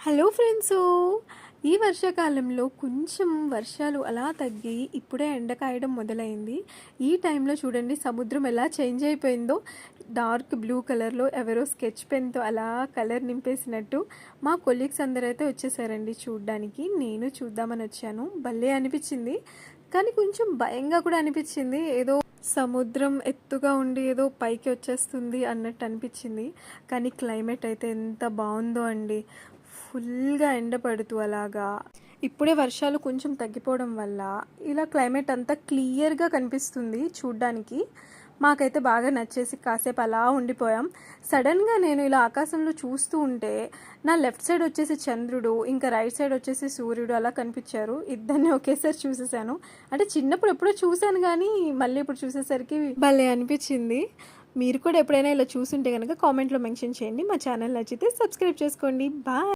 Hello friends, ఈ వర్షాకాలంలో కొంచెం వర్షాలు అలా తగ్గి ఇప్పుడే ఎండ కాయడం మొదలైంది. ఈ టైంలో చూడండి సముద్రం ఎలా చేంజ్ అయిపోయిందో. డార్క్ బ్లూ కలర్లో ఎవరో స్కెచ్ పెన్తో అలా కలర్ నింపేసినట్టు. మా కొలీగ్స్ అందరైతే వచ్చేసారండి చూడ్డానికి. నేను చూద్దామని వచ్చాను. భలే అనిపించింది, కానీ కొంచెం భయంగా కూడా అనిపించింది. ఏదో సముద్రం ఎత్తుగా ఉండి ఏదో పైకి వచ్చేస్తుంది అన్నట్టు అనిపించింది. కానీ క్లైమేట్ అయితే ఎంత బాగుందో అండి. ఫుల్గా ఎండ పడుతూ అలాగా. ఇప్పుడే వర్షాలు కొంచెం తగ్గిపోవడం వల్ల ఇలా క్లైమేట్ అంతా క్లియర్గా కనిపిస్తుంది చూడ్డానికి. మాకైతే బాగా నచ్చేసి కాసేపు అలా ఉండిపోయాం. సడన్గా నేను ఇలా ఆకాశంలో చూస్తూ ఉంటే నా లెఫ్ట్ సైడ్ వచ్చేసి చంద్రుడు, ఇంకా రైట్ సైడ్ వచ్చేసి సూర్యుడు అలా కనిపించారు. ఇద్దరిని ఒకేసారి చూసేసాను. అంటే చిన్నప్పుడు ఎప్పుడో చూశాను, కానీ మళ్ళీ ఇప్పుడు చూసేసరికి భలే అనిపించింది. మీరు కూడా ఎప్పుడైనా ఇలా చూసుంటే కనుక కామెంట్లో మెన్షన్ చేయండి. మా ఛానల్ నచ్చితే సబ్స్క్రైబ్ చేసుకోండి. బాయ్.